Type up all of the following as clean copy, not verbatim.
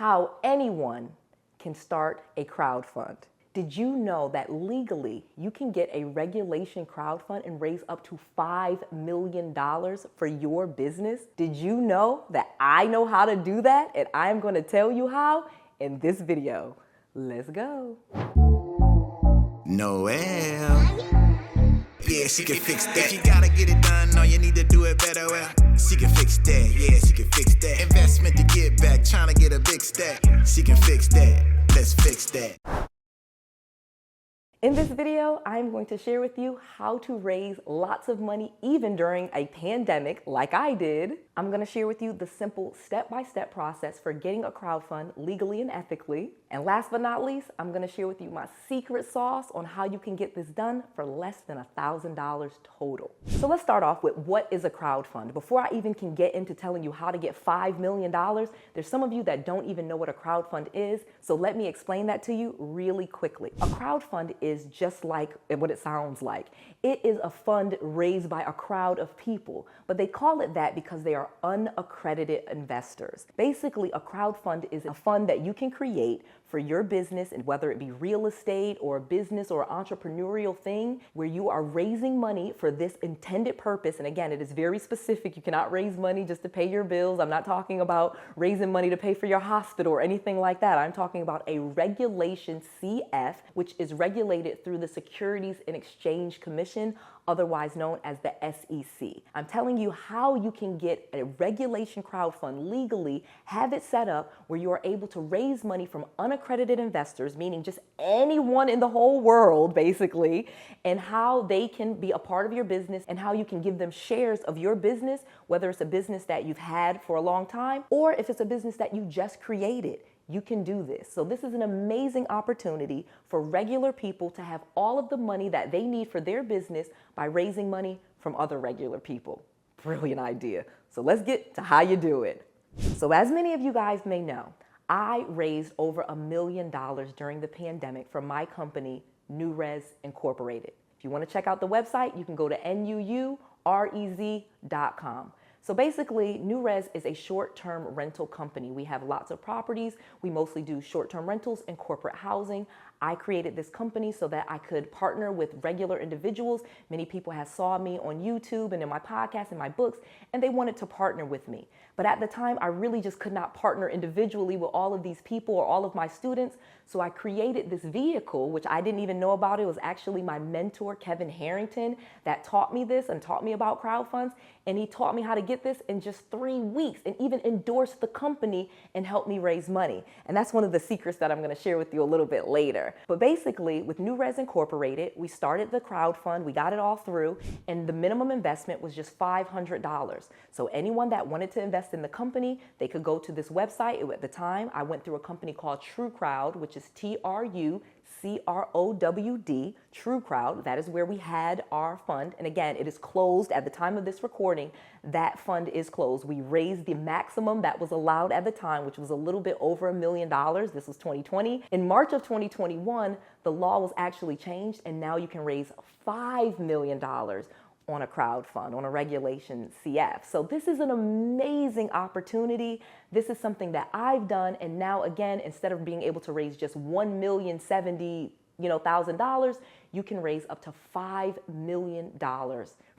how anyone can start a crowdfund. Did you know that legally you can get a regulation crowdfund and raise up to $5 million for your business? Did you know that I know how to do that and I'm going to tell you how in this video? Let's go. Noel. Yeah, she can fix that. If you gotta get it done, all you need to do it better. Well, she can fix that. Yeah, she can fix that. Investment to get back, trying to get a big stack. She can fix that. Let's fix that. In this video, I'm going to share with you how to raise lots of money even during a pandemic like I did. I'm going to share with you the simple step-by-step process for getting a crowdfund legally and ethically. And last but not least, I'm going to share with you my secret sauce on how you can get this done for less than $1,000 total. So let's start off with what is a crowdfund. Before I even can get into telling you how to get $5 million, there's some of you that don't even know what a crowdfund is. So let me explain that to you really quickly. A crowdfund is just like what it sounds like. It is a fund raised by a crowd of people, but they call it that because they are unaccredited investors. Basically, a crowdfund is a fund that you can create for your business, and whether it be real estate or a business or entrepreneurial thing where you are raising money for this intended purpose. And again, it is very specific. You cannot raise money just to pay your bills. I'm not talking about raising money to pay for your hospital or anything like that. I'm talking about a regulation CF, which is regulated through the Securities and Exchange Commission, otherwise known as the SEC. I'm telling you how you can get a regulation crowdfund legally, have it set up where you are able to raise money from unaccredited investors, meaning just anyone in the whole world, basically, and how they can be a part of your business and how you can give them shares of your business, whether it's a business that you've had for a long time or if it's a business that you just created. You can do this. So this is an amazing opportunity for regular people to have all of the money that they need for their business by raising money from other regular people. Brilliant idea. So let's get to how you do it. So as many of you guys may know, I raised over $1 million during the pandemic from my company, 𝗂𝗏 Incorporated. If you want to check out the website, you can go to 𝗂𝗏.com. So basically, 𝗂𝗏 is a short-term rental company. We have lots of properties. We mostly do short-term rentals and corporate housing. I created this company so that I could partner with regular individuals. Many people have saw me on YouTube and in my podcast and my books, and they wanted to partner with me. But at the time, I really just could not partner individually with all of these people or all of my students. So I created this vehicle, which I didn't even know about. It was actually my mentor, Kevin Harrington, that taught me this and taught me about crowdfunds. And he taught me how to get this in just 3 weeks and even endorsed the company and helped me raise money. And that's one of the secrets that I'm going to share with you a little bit later. But basically, with 𝗂𝗏 Incorporated, we started the crowdfund, we got it all through, and the minimum investment was just $500. So anyone that wanted to invest in the company, they could go to this website. At the time, I went through a company called 𝗏𝗏, which is 𝗏𝗏𝗃, 𝗏𝗏. That is where we had our fund. And again, it is closed at the time of this recording. That fund is closed. We raised the maximum that was allowed at the time, which was a little bit over $1 million. This was 2020. In March of 2021, the law was actually changed, and now you can raise $5 million on a crowdfund, on a regulation CF. So this is an amazing opportunity. This is something that I've done. And now again, instead of being able to raise just $1,070,000, you can raise up to $5 million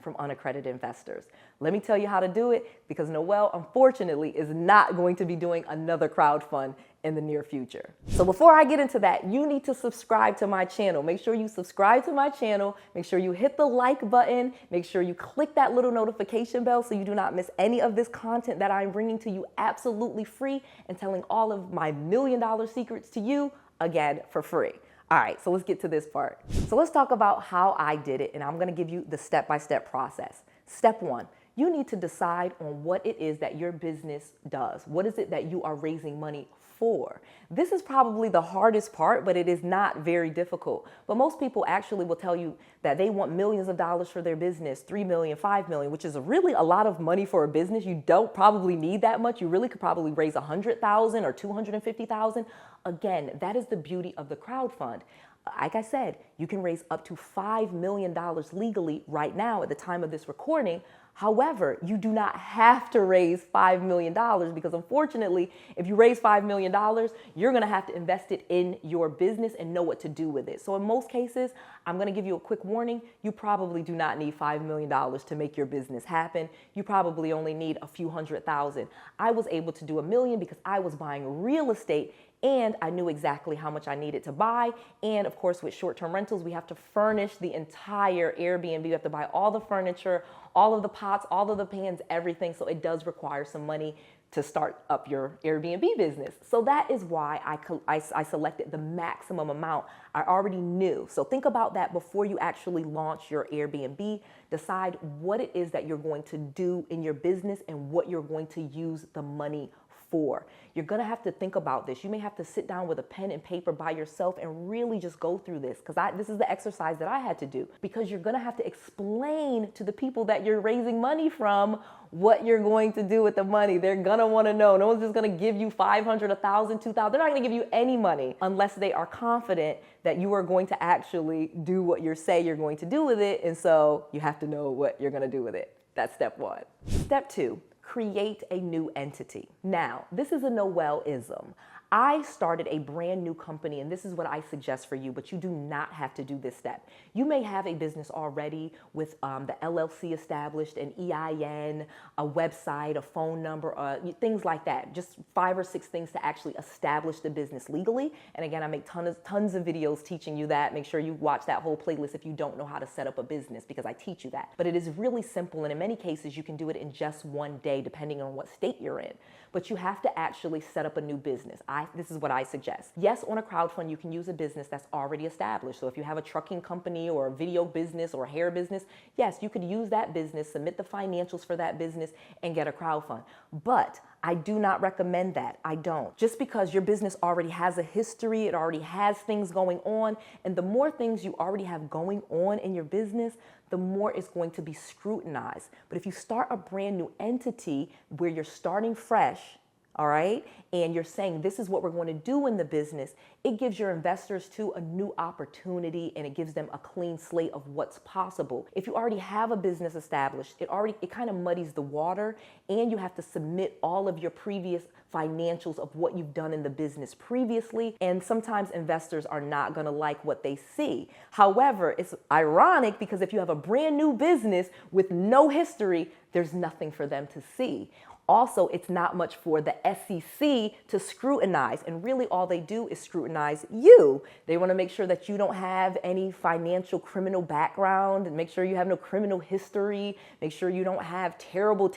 from unaccredited investors. Let me tell you how to do it, because Noel, unfortunately, is not going to be doing another crowdfund in the near future. So before I get into that, you need to subscribe to my channel. Make sure you subscribe to my channel. Make sure you hit the like button. Make sure you click that little notification bell so you do not miss any of this content that I'm bringing to you absolutely free and telling all of my $1 million secrets to you, again, for free. All right, so let's get to this part. So let's talk about how I did it, and I'm gonna give you the step-by-step process. Step 1, you need to decide on what it is that your business does. What is it that you are raising money for? This is probably the hardest part, but it is not very difficult. But most people actually will tell you that they want millions of dollars for their business, 3 million, 5 million, which is really a lot of money for a business. You don't probably need that much. You really could probably raise 100,000 or 250,000. Again, that is the beauty of the crowdfund. Like I said, you can raise up to $5 million legally right now at the time of this recording. However, you do not have to raise $5 million because unfortunately, if you raise $5 million, you're going to have to invest it in your business and know what to do with it. So in most cases, I'm going to give you a quick warning. You probably do not need $5 million to make your business happen. You probably only need a few $100,000. I was able to do $1 million because I was buying real estate and I knew exactly how much I needed to buy. And of course, with short-term rentals, we have to furnish the entire Airbnb. We have to buy all the furniture, all of the pots, all of the pans, everything. So it does require some money to start up your Airbnb business. So that is why I selected the maximum amount I already knew. So think about that before you actually launch your Airbnb. Decide what it is that you're going to do in your business and what you're going to use the money for. You're going to have to think about this. You may have to sit down with a pen and paper by yourself and really just go through this, because this is the exercise that I had to do, because you're going to have to explain to the people that you're raising money from what you're going to do with the money. They're going to want to know. No one's just going to give you $500, $1,000, $2,000. They're not going to give you any money unless they are confident that you are going to actually do what you say you're going to do with it. And so you have to know what you're going to do with it. That's step one. Step two, create a new entity. Now, this is a Noel-ism. I started a brand new company, and this is what I suggest for you, but you do not have to do this step. You may have a business already with the LLC established, an EIN, a website, a phone number, things like that. Just 5 or 6 things to actually establish the business legally. And again, I make tons of videos teaching you that. Make sure you watch that whole playlist if you don't know how to set up a business, because I teach you that. But it is really simple, and in many cases, you can do it in just one day, depending on what state you're in. But you have to actually set up a new business. This is what I suggest. Yes, on a crowdfund, you can use a business that's already established. So if you have a trucking company or a video business or a hair business, yes, you could use that business, submit the financials for that business, and get a crowdfund. But I do not recommend that. I don't. Just because your business already has a history, it already has things going on, and the more things you already have going on in your business, the more it's going to be scrutinized. But if you start a brand new entity where you're starting fresh, all right, and you're saying this is what we're going to do in the business, it gives your investors too a new opportunity, and it gives them a clean slate of what's possible. If you already have a business established, it kind of muddies the water, and you have to submit all of your previous financials of what you've done in the business previously, and sometimes investors are not going to like what they see. However, it's ironic because if you have a brand new business with no history, there's nothing for them to see. Also, it's not much for the SEC to scrutinize, and really all they do is scrutinize you. They want to make sure that you don't have any financial criminal background, and make sure you have no criminal history, make sure you don't have terrible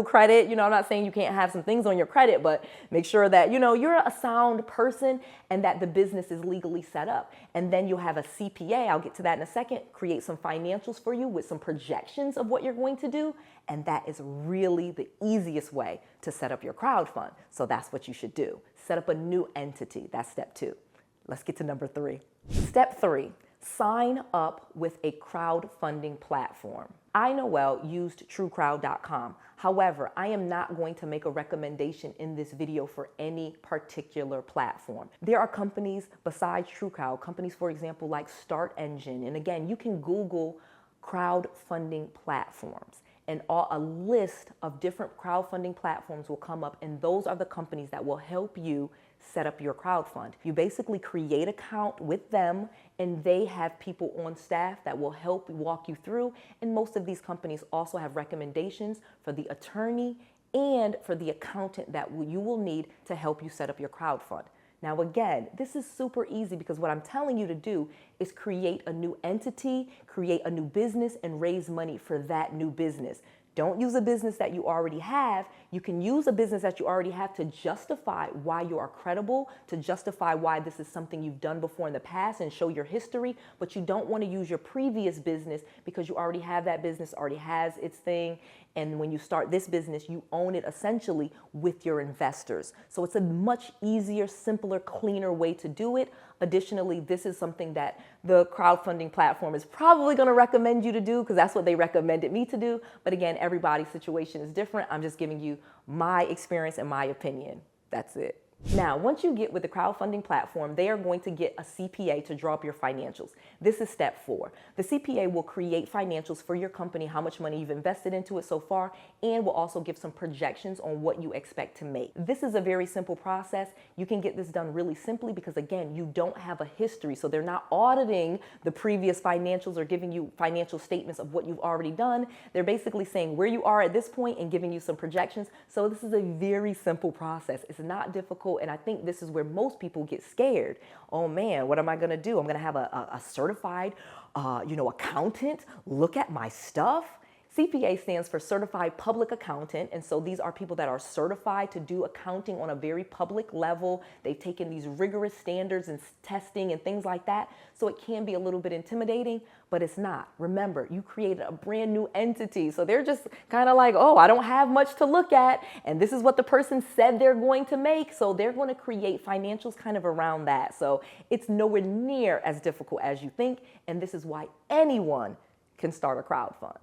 credit. I'm not saying you can't have some things on your credit, but make sure that, you're a sound person and that the business is legally set up. And then you'll have a CPA, I'll get to that in a second, create some financials for you with some projections of what you're going to do. And that is really the easiest way to set up your crowdfund. So that's what you should do. Set up a new entity. That's step 2. Let's get to number 3. Step 3, sign up with a crowdfunding platform. I, Noel, used TrueCrowd.com. However, I am not going to make a recommendation in this video for any particular platform. There are companies besides TrueCrowd, companies, for example, like Start Engine. And again, you can Google crowdfunding platforms, and a list of different crowdfunding platforms will come up, and those are the companies that will help you set up your crowdfund. You basically create an account with them, and they have people on staff that will help walk you through, and most of these companies also have recommendations for the attorney and for the accountant that you will need to help you set up your crowdfund. Now again, this is super easy because what I'm telling you to do is create a new entity, create a new business, and raise money for that new business. Don't use a business that you already have. You can use a business that you already have to justify why you are credible, to justify why this is something you've done before in the past and show your history, but you don't want to use your previous business because you already have that business, already has its thing. And when you start this business, you own it essentially with your investors. So it's a much easier, simpler, cleaner way to do it. Additionally, this is something that the crowdfunding platform is probably going to recommend you to do because that's what they recommended me to do. But again, everybody's situation is different. I'm just giving you my experience and my opinion. That's it. Now, once you get with the crowdfunding platform, they are going to get a CPA to draw up your financials. This is step 4. The CPA will create financials for your company, how much money you've invested into it so far, and will also give some projections on what you expect to make. This is a very simple process. You can get this done really simply because, again, you don't have a history. So they're not auditing the previous financials or giving you financial statements of what you've already done. They're basically saying where you are at this point and giving you some projections. So this is a very simple process. It's not difficult. And I think this is where most people get scared. Oh man, what am I going to do? I'm going to have a certified, accountant look at my stuff. CPA stands for Certified Public Accountant, and so these are people that are certified to do accounting on a very public level. They've taken these rigorous standards and testing and things like that, so it can be a little bit intimidating, but it's not. Remember, you created a brand new entity, so they're just kind of like, oh, I don't have much to look at, and this is what the person said they're going to make, so they're going to create financials kind of around that. So it's nowhere near as difficult as you think, and this is why anyone can start a crowdfund.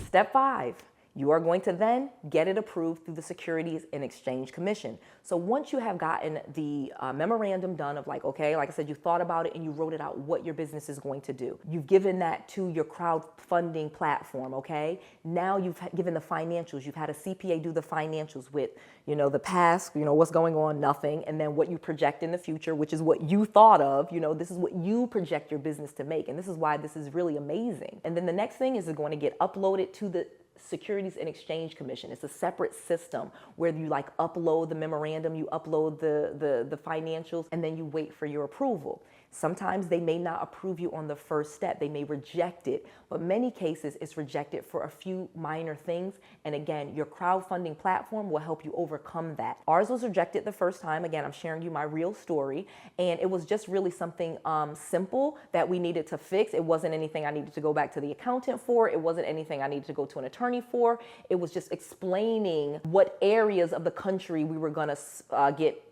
Step 5, you are going to then get it approved through the Securities and Exchange Commission. So once you have gotten the memorandum done of like, okay, like I said, you thought about it and you wrote it out what your business is going to do. You've given that to your crowdfunding platform, okay? Now you've given the financials. You've had a CPA do the financials with, the past, what's going on, nothing, and then what you project in the future, which is what you thought of, this is what you project your business to make. And this is why this is really amazing. And then the next thing is going to get uploaded to the Securities and Exchange Commission. It's a separate system where you upload the memorandum, you upload the financials, and then you wait for your approval. Sometimes they may not approve you on the first step. They may reject it, but many cases it's rejected for a few minor things. And again, your crowdfunding platform will help you overcome that. Ours was rejected the first time. Again, I'm sharing you my real story, and it was just really something simple that we needed to fix. It wasn't anything I needed to go back to the accountant for. It wasn't anything I needed to go to an attorney for. It was just explaining what areas of the country we were gonna get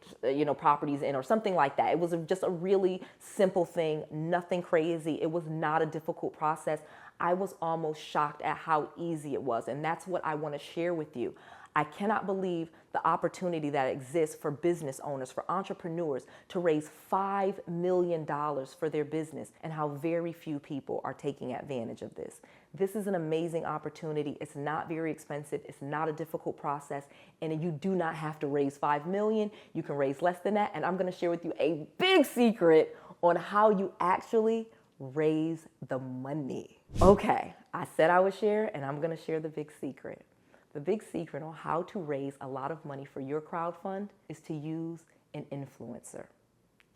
properties in or something like that. It was just a really simple thing, nothing crazy. It was not a difficult process. I was almost shocked at how easy it was, and that's what I want to share with you. I cannot believe the opportunity that exists for business owners, for entrepreneurs to raise $5 million for their business, and how very few people are taking advantage of this. This is an amazing opportunity. It's not very expensive. It's not a difficult process, and you do not have to raise $5 million. You can raise less than that, and I'm going to share with you a big secret on how you actually raise the money. Okay, I said I would share, and I'm going to share the big secret. The big secret on how to raise a lot of money for your crowdfund is to use an influencer.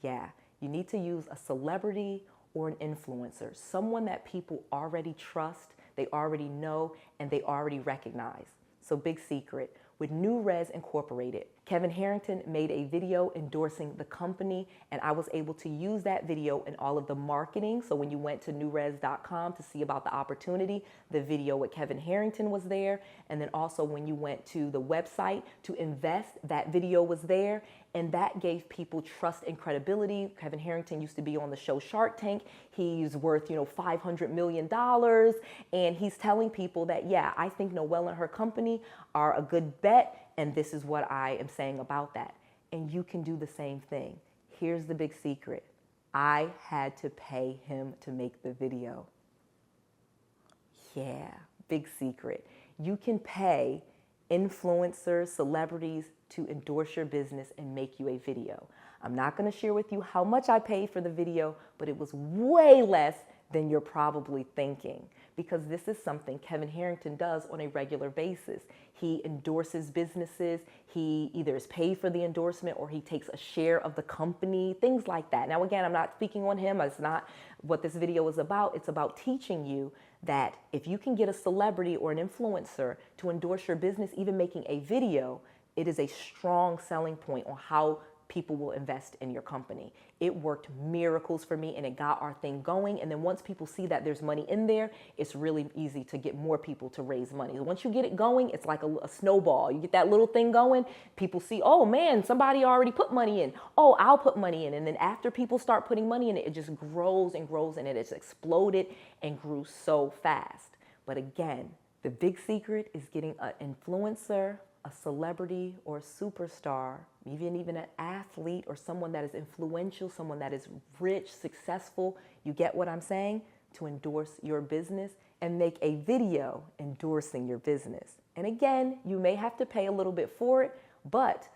Yeah, you need to use a celebrity or an influencer, someone that people already trust, they already know, and they already recognize. So big secret, with 𝗏𝑟ez Incorporated, Kevin Harrington made a video endorsing the company, and I was able to use that video in all of the marketing. So when you went to 𝗏𝑟ez.com to see about the opportunity, the video with Kevin Harrington was there. And then also when you went to the website to invest, that video was there. And that gave people trust and credibility. Kevin Harrington used to be on the show Shark Tank. He's worth, $500 million. And he's telling people that, yeah, I think Noelle and her company are a good bet. And this is what I am saying about that. And you can do the same thing. Here's the big secret. I had to pay him to make the video. Yeah, big secret. You can pay influencers, celebrities to endorse your business and make you a video. I'm not going to share with you how much I paid for the video, but it was way less than you're probably thinking, because this is something Kevin Harrington does on a regular basis. He endorses businesses. He either is paid for the endorsement or he takes a share of the company, things like that. Now, again, I'm not speaking on him. It's not what this video is about. It's about teaching you that if you can get a celebrity or an influencer to endorse your business, even making a video, it is a strong selling point on how people will invest in your company. It worked miracles for me, and it got our thing going. And then once people see that there's money in there, it's really easy to get more people to raise money. Once you get it going, it's like a snowball. You get that little thing going, people see, oh man, somebody already put money in. Oh, I'll put money in. And then after people start putting money in it, it just grows and grows, and it has exploded and grew so fast. But again, the big secret is getting an influencer a celebrity or a superstar, even an athlete or someone that is influential, someone that is rich, successful, you get what I'm saying, to endorse your business and make a video endorsing your business. And again, you may have to pay a little bit for it, but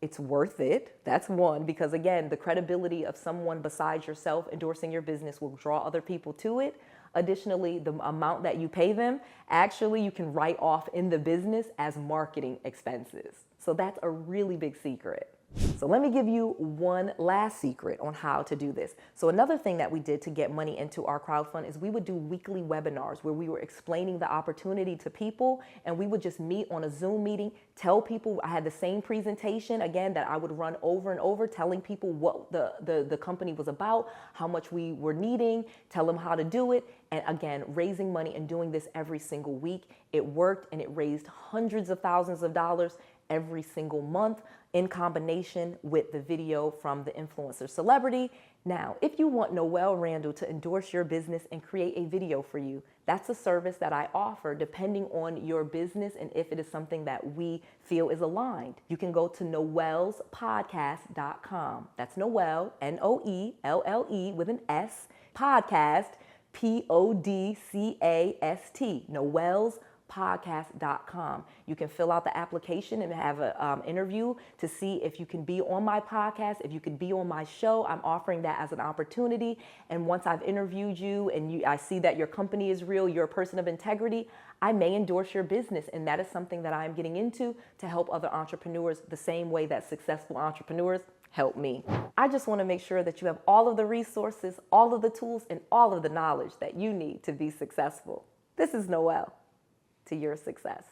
it's worth it. That's one, because again, the credibility of someone besides yourself endorsing your business will draw other people to it. Additionally, the amount that you pay them, actually you can write off in the business as marketing expenses. So that's a really big secret. So let me give you one last secret on how to do this. So another thing that we did to get money into our crowdfund is we would do weekly webinars where we were explaining the opportunity to people, and we would just meet on a Zoom meeting, tell people. I had the same presentation again that I would run over and over, telling people what the company was about, how much we were needing, tell them how to do it, and again, raising money and doing this every single week. It worked, and it raised hundreds of thousands of dollars every single month in combination with the video from the influencer celebrity. Now, if you want Noelle Randall to endorse your business and create a video for you, that's a service that I offer depending on your business and if it is something that we feel is aligned. You can go to noellespodcast.com. That's Noelle, Noelle with an S, podcast, podcast, noellespodcast.com. You can fill out the application and have an interview to see if you can be on my podcast, if you can be on my show. I'm offering that as an opportunity. And once I've interviewed you and I see that your company is real, you're a person of integrity, I may endorse your business. And that is something that I'm getting into to help other entrepreneurs the same way that successful entrepreneurs help me. I just want to make sure that you have all of the resources, all of the tools, and all of the knowledge that you need to be successful. This is Noelle. To your success.